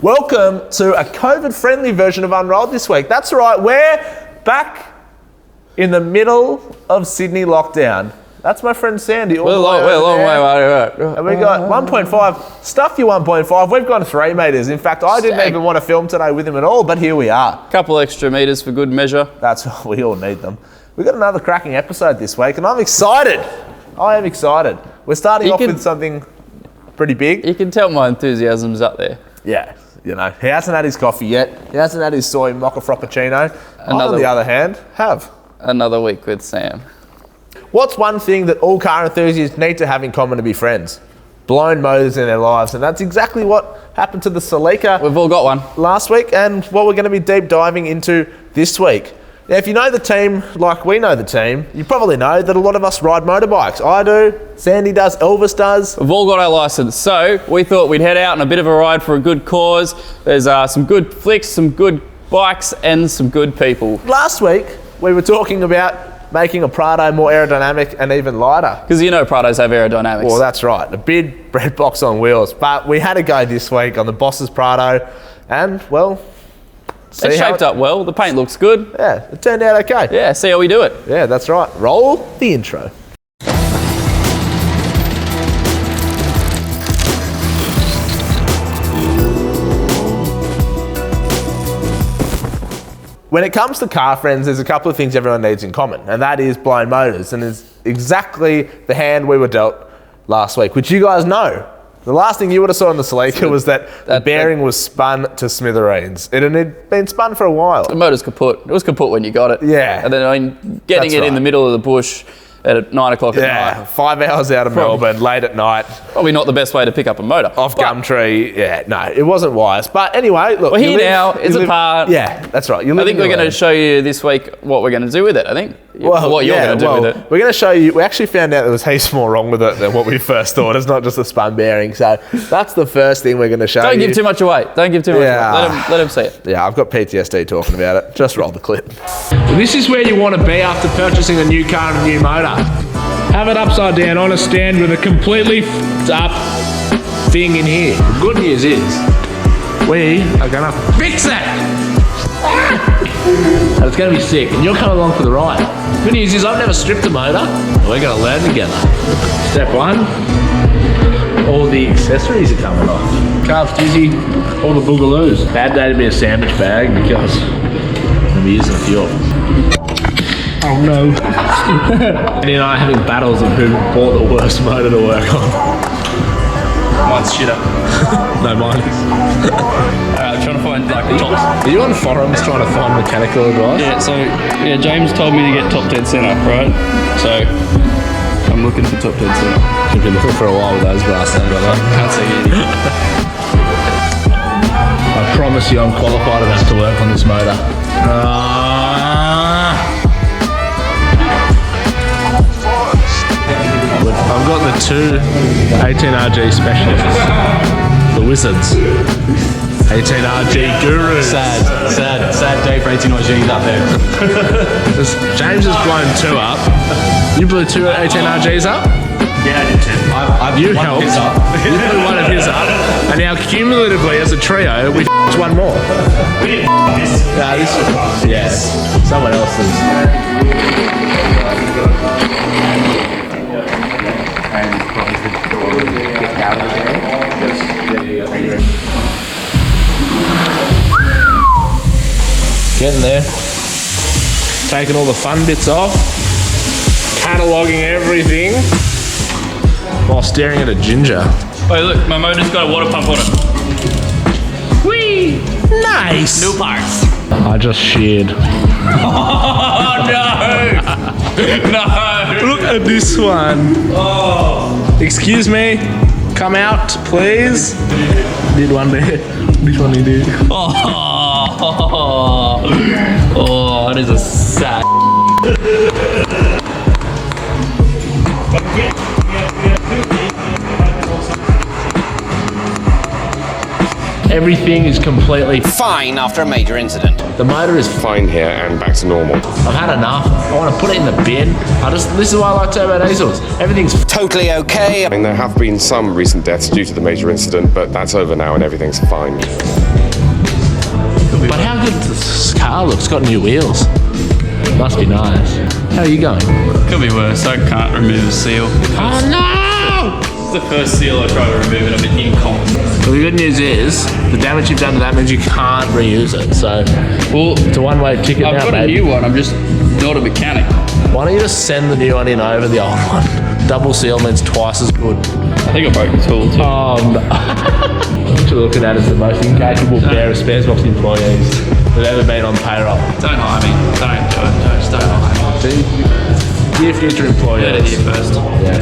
Welcome to a COVID-friendly version of Unrolled this week. That's right, we're back in the middle of Sydney lockdown. That's my friend Sandy. We're a long way. And we got 1.5. Stuff you 1.5. We've gone 3 metres. In fact, I didn't even want to film today with him at all, but here we are. Couple extra metres for good measure. We all need them. We've got another cracking episode this week, and I'm excited. I am excited. We're starting off with something pretty big. You can tell my enthusiasm's up there. Yeah, you know, he hasn't had his coffee yet. He hasn't had his soy mocha frappuccino. I, on the other hand, have. Another week with Sam. What's one thing that all car enthusiasts need to have in common to be friends? Blown motors in their lives, and that's exactly what happened to the Celica. We've all got one. Last week, and what we're going to be deep diving into this week. Now, if you know the team like we know the team, you probably know that a lot of us ride motorbikes. I do, Sandy does, Elvis does. We've all got our licence, so we thought we'd head out on a bit of a ride for a good cause. There's some good flicks, some good bikes, and some good people. Last week, we were talking about making a Prado more aerodynamic and even lighter. Because you know Prados have aerodynamics. Well, that's right, a big bread box on wheels. But we had a go this week on the boss's Prado, and well, it shaped up well. The paint looks good. Yeah, it turned out okay. Yeah, see how we do it. Yeah, that's right. Roll the intro. When it comes to car friends, there's a couple of things everyone needs in common, and that is blown motors, and it's exactly the hand we were dealt last week, which you guys know. The last thing you would have saw on the Celica was that the bearing was spun to smithereens. It had been spun for a while. The motor's kaput. It was kaput when you got it. Yeah. And then getting it in the middle of the bush at 9 o'clock at night. Yeah, 5 hours out of Melbourne, late at night. Probably not the best way to pick up a motor. Off Gumtree, yeah, no, it wasn't wise. But anyway, look. We're here now, it's a part. Yeah, that's right. I think we're going to show you this week what we're going to do with it, I think. What you're going to do with it. We're going to show you, we actually found out there was heaps more wrong with it than what we first thought. It's not just a spun bearing. So that's the first thing we're going to show you. Don't give too much away. Don't give too much away. Let him see it. Yeah, I've got PTSD talking about it. Just roll the clip. This is where you want to be after purchasing a new car and a new motor. Have it upside down on a stand with a completely up thing in here. The good news is, we are gonna fix it! And it's gonna be sick, and you're coming along for the ride. Good news is I've never stripped a motor, and we're gonna learn together. Step 1, all the accessories are coming off. Carbs, dizzy, all the boogaloos. Bad day to be a sandwich bag because I'm gonna be using a few of them. Oh no. Eddie and I are having battles of who bought the worst motor to work on. Mine's shitter. No, mine is. I'm trying to find like the tops. Are you on forums trying to find mechanical advice? Yeah, so James told me to get top dead centre, right? So I'm looking for top dead centre. You've been looking for a while with those glass things like that. Can't see it. I promise you I'm qualified enough to work on this motor. I've got the two 18RG specialists, the wizards, 18RG gurus. Sad day for 18RGs out there. James has blown 2 up. You blew 2 18RGs up? Yeah, I did too. You helped. You blew 1 of his up, and now cumulatively as a trio, we f***ed 1 more. We didn't this. Nah, this yes, someone else's. Getting there. Taking all the fun bits off. Cataloguing everything. While staring at a ginger. Wait, look, my motor's got a water pump on it. Whee! Nice! New parts. I just sheared. Oh, no! No! Look at this one. Oh. Excuse me. Come out, please. Did one there. Which one you did? Oh, that is a sad. Everything is completely Fine after a major incident. The motor is Fine here and back to normal. I've had enough. I want to put it in the bin. This is why I like turbo diesels. Everything's Totally okay. I mean, there have been some recent deaths due to the major incident, but that's over now and everything's fine. But how good this car looks. It's got new wheels. Must be nice. How are you going? Could be worse. I can't remove the seal. Oh no! It's the first seal I try to remove and I'm an incompetent. Well, the good news is, the damage you've done to that means you can't reuse it. So, Well, it's a one-way ticket I've now, got baby. a new one. I'm just not a mechanic. Why don't you just send the new one in over the old one? Double seal means twice as good. I think I broke the tool too. Oh no. What you're looking at is the most incapable pair of Sparesbox employees that have ever been on payroll. Don't hire me. Don't do it. Just don't hire me. Dear future employees. Heard it here first. Yeah.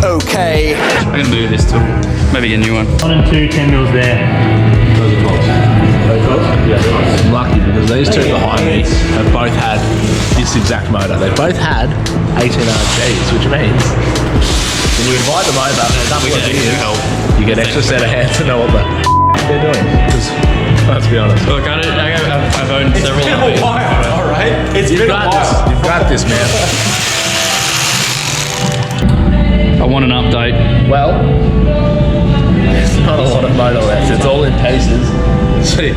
Okay. I'm gonna move this tool. Maybe a new one. 1 and 2, 10 mils there. I'm lucky because these two behind me have both had this exact motor. They both had 18RGs, which means when you invite them over for a couple of years, you get an extra set of hands to know what they're doing. Because, let's be honest. Look, I've owned several of these. All right. You've got this, man. I want an update. Well, there's not a lot of motor left. It's all in pieces. See,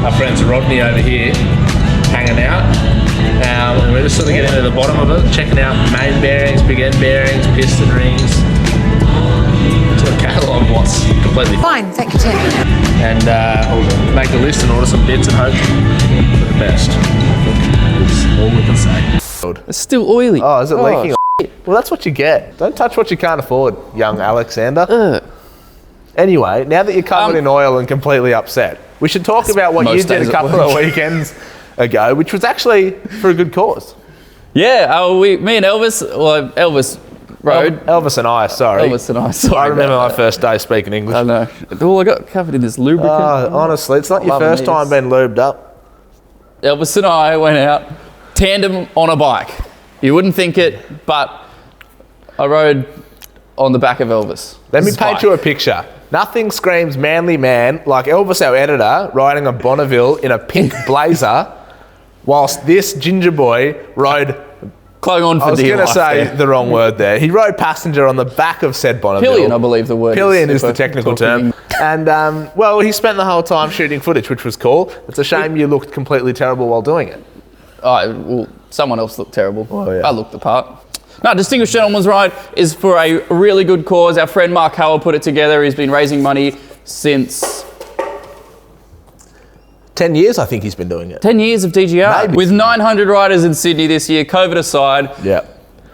our friends Rodney over here hanging out. And we're just sort of getting to the bottom of it, checking out main bearings, big end bearings, piston rings. Sort of catalogue what's completely Fine, thank you, Tim. and we'll make a list and order some bits and hope for the best. That's all we can say. It's still oily. Oh, is it leaking? Well, that's what you get. Don't touch what you can't afford, young Alexander. Anyway, now that you're covered in oil and completely upset, we should talk about what you most did days a at couple work. of weekends ago, which was actually for a good cause. Yeah, me and Elvis, well, Elvis rode. Elvis and I, sorry. Elvis and I, sorry. I remember about my first day speaking English. I know. All I got covered in this lubricant. Honestly, it's not your Loving first time these. being lubed up. Elvis and I went out, tandem on a bike. You wouldn't think it, but I rode on the back of Elvis. Let me His paint bike. you a picture. Nothing screams manly man like Elvis, our editor, riding a Bonneville in a pink blazer, whilst this ginger boy rode, Clung on for I was dear going to life say there. the wrong word there. He rode passenger on the back of said Bonneville. Pillion, I believe the word Pillion is if the we're technical talking term. And, well, he spent the whole time shooting footage, which was cool. It's a shame you looked completely terrible while doing it. Well, someone else looked terrible. Oh, yeah. I looked the part. No, Distinguished Gentleman's Ride is for a really good cause. Our friend Mark Howell put it together. He's been raising money since 10 years, I think he's been doing it. 10 years of DGR. Maybe. With 900 riders in Sydney this year, COVID aside, Yeah.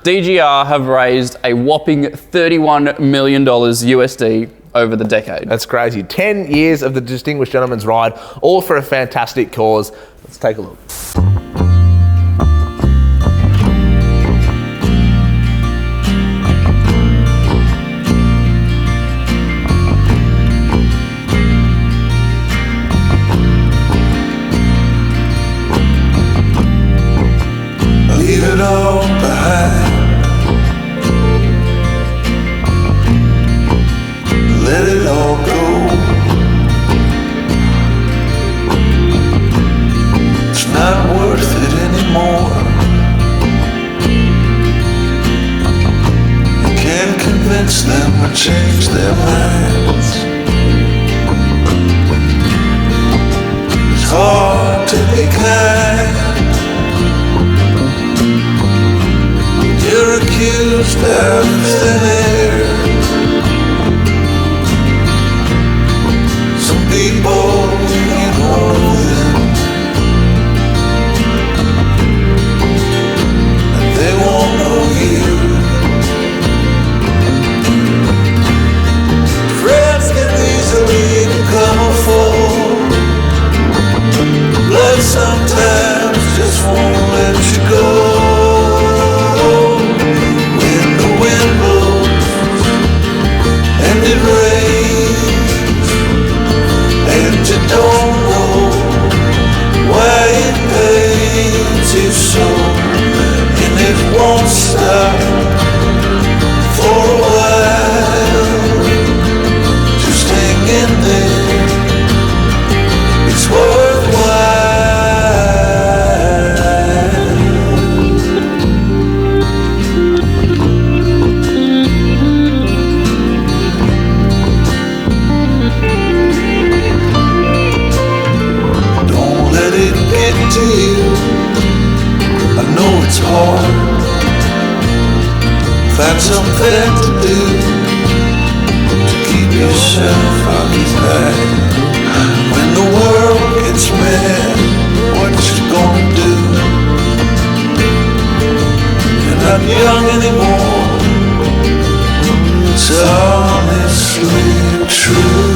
DGR have raised a whopping $31 million USD over the decade. That's crazy. 10 years of the Distinguished Gentleman's Ride, all for a fantastic cause. Let's take a look. Leave it all behind. Let it all go. It's not worth it anymore. You can't convince them or change their minds. It's hard to be kind. You're accused out of thin air. Some people, you know them, and they won't know you. Friends can easily become a foe. Blood sometimes just won't let you go. When the wind blows it's worthwhile. Don't let it get to you. I know it's hard. Find something to do to keep yourself on his back. When the world gets mad, what you gonna do? You're not young anymore. It's honestly true.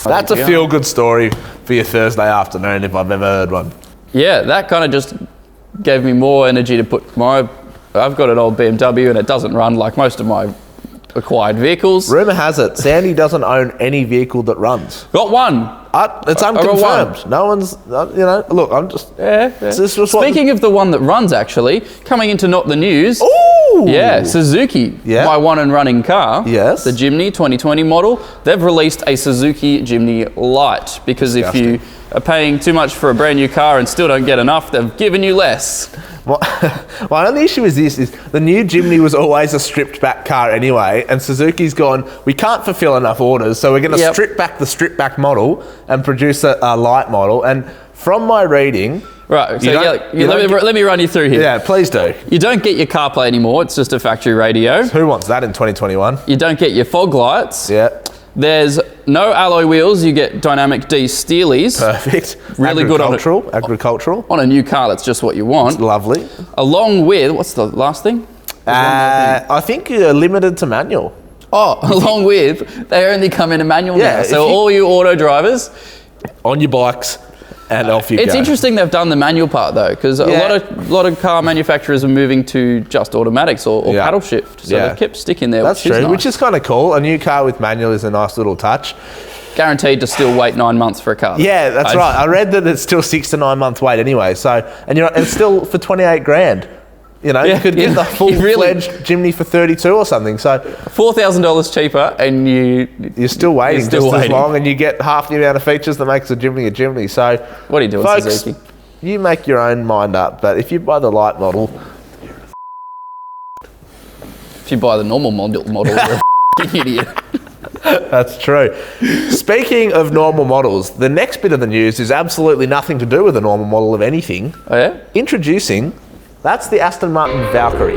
That's a feel-good story for your Thursday afternoon if I've ever heard one. Yeah, that kind of just gave me more energy to put my... I've got an old BMW and it doesn't run like most of my acquired vehicles. Rumour has it, Sandy doesn't own any vehicle that runs. Got one. It's I got unconfirmed. one. No one's, look, I'm just... Yeah. This is what- Speaking of the one that runs, actually, coming into Not the News. Ooh! Yeah, Suzuki, Yeah. my one and running car. Yes. The Jimny 2020 model. They've released a Suzuki Jimny Lite because if you are paying too much for a brand new car and still don't get enough, they've given you less. My only issue is this, is the new Jimny was always a stripped back car anyway, and Suzuki's gone, we can't fulfill enough orders, so we're going to strip back the stripped back model and produce a light model. And from my reading... Right, so let me run you through here. Yeah, please do. You don't get your CarPlay anymore, it's just a factory radio. Who wants that in 2021? You don't get your fog lights. Yeah. There's no alloy wheels, you get Dynamic D Steelies. Perfect. Really good on Agricultural. On a new car, that's just what you want. Lovely. Along with, what's the last thing? I think you're limited to manual. Oh, along with, they only come in a manual now. So all you auto drivers... On your bikes and off you go. It's interesting they've done the manual part though, because a lot of car manufacturers are moving to just automatics or paddle shift. So they've kept sticking there, That's which is true, nice. which is kind of cool. A new car with manual is a nice little touch. Guaranteed to still wait 9 months for a car. Yeah, that's right. I read that it's still 6 to 9 months wait anyway. So, and it's still for 28 grand. You know, you could get the full-fledged Jimny for 32 or something. So $4,000 cheaper, and you're still waiting as long, and you get half the amount of features that makes a Jimny a Jimny. So what are you doing, folks, Suzuki? You make your own mind up. But if you buy the light model, if you buy the normal model, you're a f***ing idiot. That's true. Speaking of normal models, the next bit of the news is absolutely nothing to do with a normal model of anything. Oh yeah? Introducing. That's the Aston Martin Valkyrie.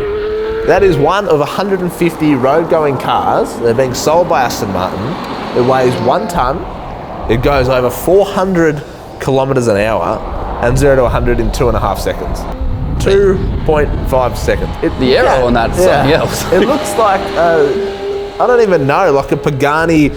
That is one of 150 road-going cars. They're being sold by Aston Martin. It weighs 1 tonne. It goes over 400 kilometres an hour and 0 to 100 in 2.5 seconds. 2.5 seconds. The aero on that is something else. It looks like, I don't even know, like a Pagani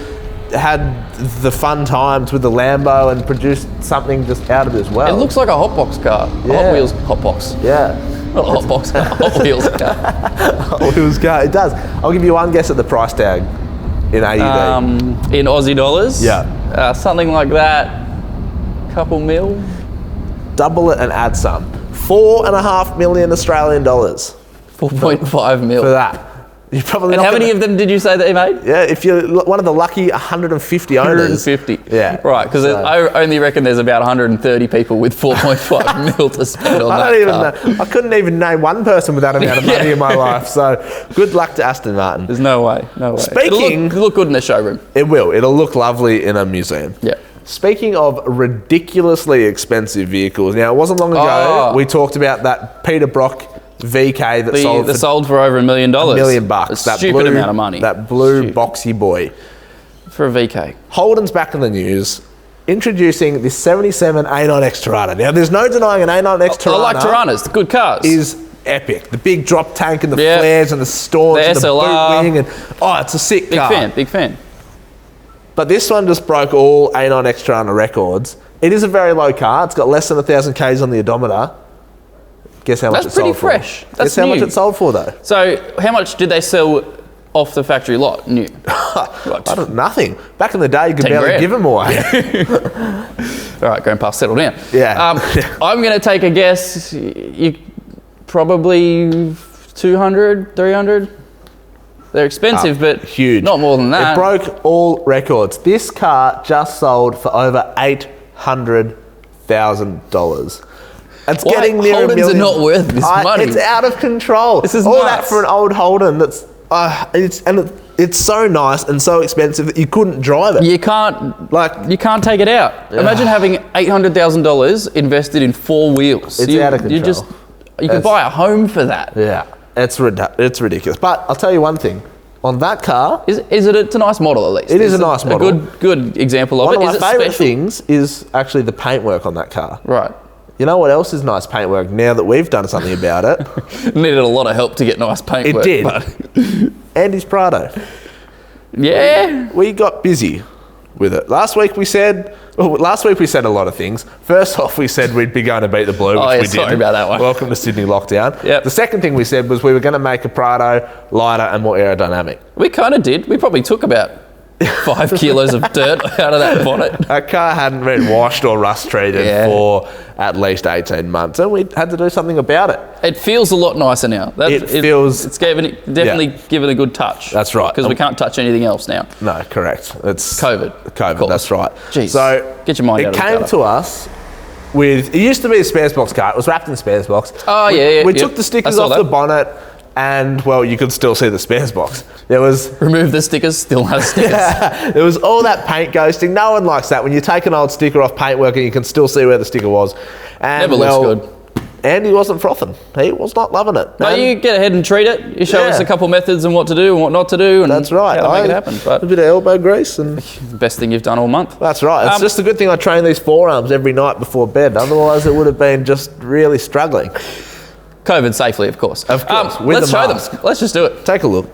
had the fun times with the Lambo and produced something just out of this well. It looks like a hotbox car. Hot Wheels hotbox. Yeah. Not a hotbox car, Hot Wheels car. Hot Wheels car, it does. I'll give you one guess at the price tag in AUD. In Aussie dollars? Yeah. Something like that, couple mil. Double it and add some. 4.5 million Australian dollars. 4.5 mil. For that. You're probably And not how many gonna- of them did you say that he made? Yeah, if you're one of the lucky 150 owners. 150. Yeah. Right, because I only reckon there's about 130 people with 4.5 mil to spend on I that don't even car. know. I couldn't even name one person with that amount of money in my life. So good luck to Aston Martin. There's no way, no way. Speaking- It'll look good in the showroom. It will. It'll look lovely in a museum. Yeah. Speaking of ridiculously expensive vehicles, now it wasn't long ago we talked about that Peter Brock VK that sold for over $1 million. $1 million. A stupid amount of money. That blue boxy boy. For a VK. Holden's back in the news, introducing this 77 A9X Tirana. Now, there's no denying an A9X Tirana. I like Tiranas, good cars. Is epic. The big drop tank and the Yeah. flares and the staunch The and the SLR. boot wing. And, it's a sick Big car. big fan. But this one just broke all A9X Tirana records. It is a very low car. It's got less than 1,000 Ks on the odometer. Guess how much That's it sold pretty fresh. for? That's Guess how much new. it sold for, though? So, how much did they sell off the factory lot? New. Nothing. Back in the day, you could 10 barely grand. give them away. All right, Grandpa, settle down. Yeah. I'm going to take a guess. You probably 200, 300. They're expensive, but huge. not more than that. It broke all records. This car just sold for over $800,000. It's getting near Holdens $1 million. are not worth this money. It's out of control. This is all nuts. that for an old Holden. That's it's so nice and so expensive that you couldn't drive it. You can't take it out. Imagine having $800,000 invested in 4 wheels. It's out of control. You can buy a home for that. Yeah, it's ridiculous. But I'll tell you one thing. On that car, It's a nice model at least. It is a nice model. A good example of one it. of my Is it favourite special? things is actually the paintwork on that car. Right. You know what else is nice paintwork now that we've done something about it? Needed a lot of help to get nice paintwork. It did. but- Andy's Prado. Yeah. We got busy with it. Last week we said a lot of things. First off, we said we'd be going to beat the blue, which we did. Sorry about that one. Welcome to Sydney lockdown. Yep. The second thing we said was we were going to make a Prado lighter and more aerodynamic. We kind of did. We probably took about 5 kilos of dirt out of that bonnet. That car hadn't been washed or rust treated Yeah. for at least 18 months, and we had to do something about it. It feels a lot nicer now. It's definitely given a good touch. That's right. Because we can't touch anything else now. No, correct. It's COVID. COVID, that's right. Jeez. So Get your mind out it of the came gutter. to us with, it used to be a Sparesbox car. It was wrapped in Sparesbox. Oh, We yeah. took the stickers I saw off the bonnet, and, well, you could still see the Sparesbox. There was Remove the stickers, still has stickers. there was all that paint ghosting. No one likes that. When you take an old sticker off paintwork and you can still see where the sticker was. And, Never looks good. Andy wasn't frothing. He was not loving it. No, And you get ahead and treat it. You show us a couple methods and what to do and what not to do. And that's right. How to make it happen. A But bit of elbow grease and... the best thing you've done all month. That's right. It's just a good thing I train these forearms every night before bed. Otherwise, it would have been just really struggling. COVID safely, of course. Of course, with let's the show mask. them. Let's just do it. Take a look.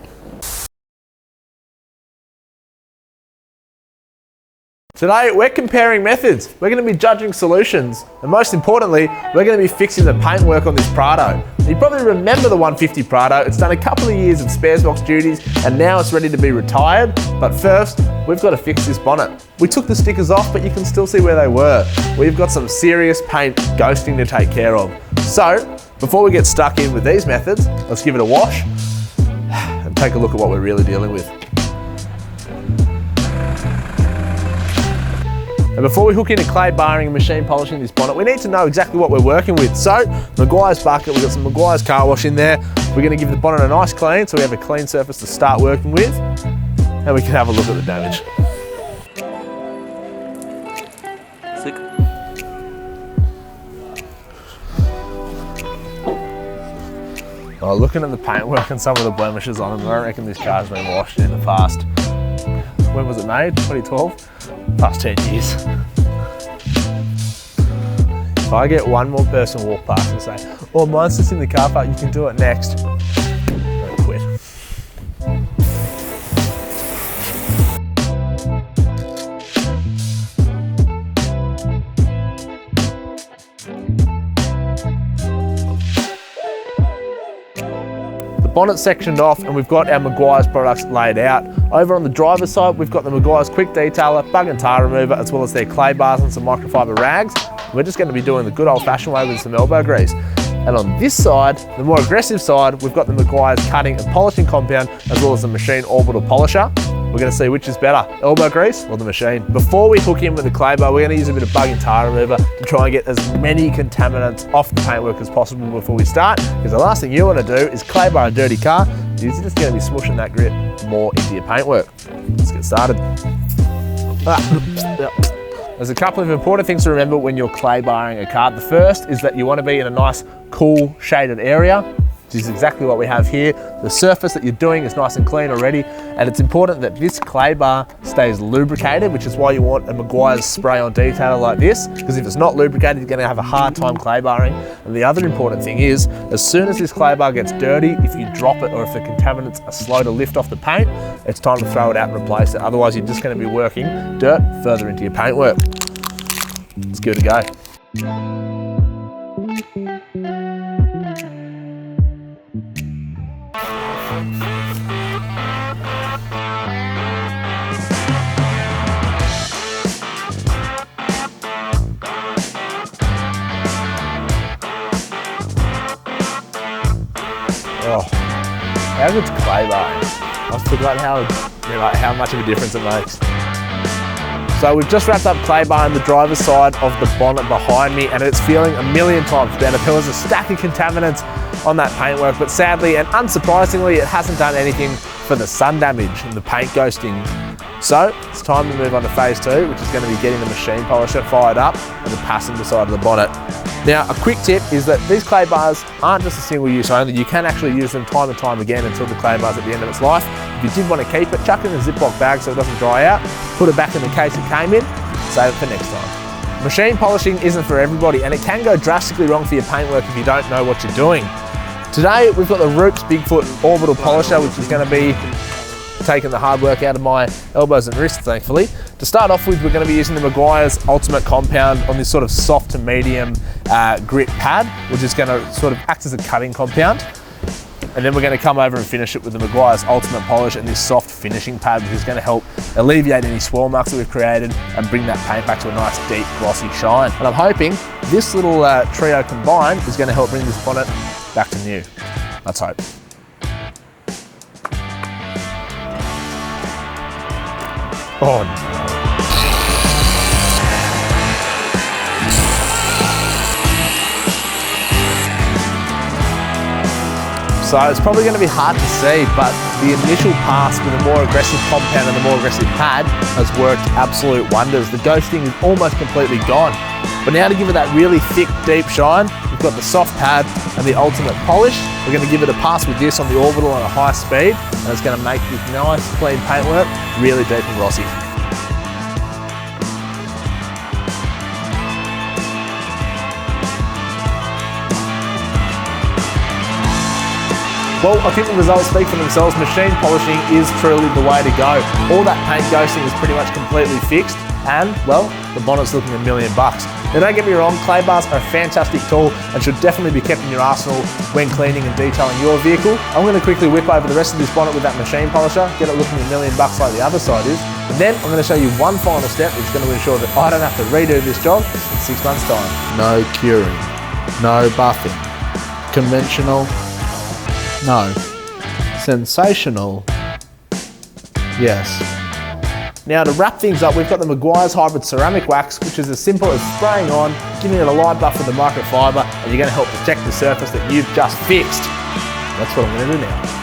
Today, we're comparing methods. We're going to be judging solutions. And most importantly, we're going to be fixing the paintwork on this Prado. You probably remember the 150 Prado. It's done a couple of years of Sparesbox duties and now it's ready to be retired. But first, we've got to fix this bonnet. We took the stickers off, but you can still see where they were. We've got some serious paint ghosting to take care of. So, before we get stuck in with these methods, let's give it a wash and take a look at what we're really dealing with. And before we hook into clay barring and machine polishing this bonnet, we need to know exactly what we're working with. So, Maguire's bucket, we've got some Maguire's car wash in there. We're going to give the bonnet a nice clean so we have a clean surface to start working with. And we can have a look at the damage. Well, looking at the paintwork and some of the blemishes on them, I don't reckon this car's been washed in the past. When was it made? 2012? Past 10 years. If I get one more person walk past and say, oh, mine's just in the car park, you can do it next, I'll quit. Bonnet sectioned off and we've got our Maguire's products laid out. Over on the driver's side, we've got the Maguire's quick detailer, bug and tar remover, as well as their clay bars and some microfiber rags. We're just going to be doing the good old fashioned way with some elbow grease. And on this side, the more aggressive side, we've got the Meguiar's cutting and polishing compound, as well as the machine orbital polisher. We're going to see which is better, elbow grease or the machine. Before we hook in with the clay bar, we're going to use a bit of bug and tar remover to try and get as many contaminants off the paintwork as possible before we start, because the last thing you want to do is clay bar a dirty car. You're just going to be smushing that grit more into your paintwork. Let's get started. There's a couple of important things to remember when you're clay barring a car. The first is that you want to be in a nice, cool, shaded area, which is exactly what we have here. The surface that you're doing is nice and clean already, and it's important that this clay bar stays lubricated, which is why you want a Meguiar's spray-on detailer like this, because if it's not lubricated, you're going to have a hard time clay barring. And the other important thing is, as soon as this clay bar gets dirty, if you drop it or if the contaminants are slow to lift off the paint, it's time to throw it out and replace it. Otherwise, you're just going to be working dirt further into your paintwork. It's good to go. Oh, how good's clay barring? I forgot how much of a difference it makes. So we've just wrapped up clay bar on the driver's side of the bonnet behind me, and it's feeling a million times better. There was a stack of contaminants on that paintwork, but sadly and unsurprisingly, it hasn't done anything for the sun damage and the paint ghosting. So it's time to move on to phase 2, which is going to be getting the machine polisher fired up on the passenger side of the bonnet. Now, a quick tip is that these clay bars aren't just a single use only. You can actually use them time and time again until the clay bar's at the end of its life. If you did want to keep it, chuck it in a Ziploc bag so it doesn't dry out, put it back in the case it came in, save it for next time. Machine polishing isn't for everybody, and it can go drastically wrong for your paintwork if you don't know what you're doing. Today, we've got the Roops Bigfoot Orbital Polisher, which is going to be taking the hard work out of my elbows and wrists, thankfully. To start off with, we're going to be using the Meguiar's Ultimate Compound on this sort of soft to medium grit pad, which is going to sort of act as a cutting compound. And then we're going to come over and finish it with the Meguiar's Ultimate Polish and this soft finishing pad, which is going to help alleviate any swirl marks that we've created and bring that paint back to a nice deep glossy shine. And I'm hoping this little trio combined is going to help bring this bonnet back to new. Let's hope. Oh no. So it's probably going to be hard to see, but the initial pass with a more aggressive compound and a more aggressive pad has worked absolute wonders. The ghosting is almost completely gone. But now to give it that really thick, deep shine, we've got the soft pad and the Ultimate Polish. We're going to give it a pass with this on the orbital on a high speed, and it's going to make this nice, clean paintwork really deep and glossy. Well, I think the results speak for themselves. Machine polishing is truly the way to go. All that paint ghosting is pretty much completely fixed, and, well, the bonnet's looking $1 million. Now, don't get me wrong, clay bars are a fantastic tool and should definitely be kept in your arsenal when cleaning and detailing your vehicle. I'm going to quickly whip over the rest of this bonnet with that machine polisher, get it looking $1 million like the other side is, and then I'm going to show you one final step that's going to ensure that I don't have to redo this job in 6 months' time. No curing, no buffing, conventional, no. Sensational, yes. Now to wrap things up, we've got the Meguiar's Hybrid Ceramic Wax, which is as simple as spraying on, giving it a light buff with the microfiber, and you're going to help protect the surface that you've just fixed. That's what I'm going to do now.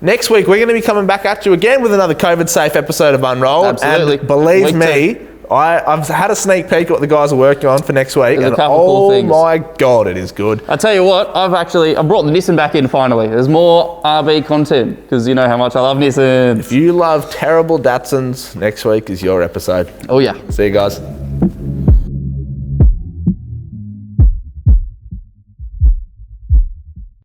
Next week, we're going to be coming back at you again with another COVID-safe episode of Unrolled. Absolutely. And believe me, I've had a sneak peek at what the guys are working on for next week. There's and a couple cool things. My God, it is good. I tell you what, I brought the Nissan back in finally. There's more RB content because you know how much I love Nissan. If you love terrible Datsuns, next week is your episode. Oh yeah. See you guys.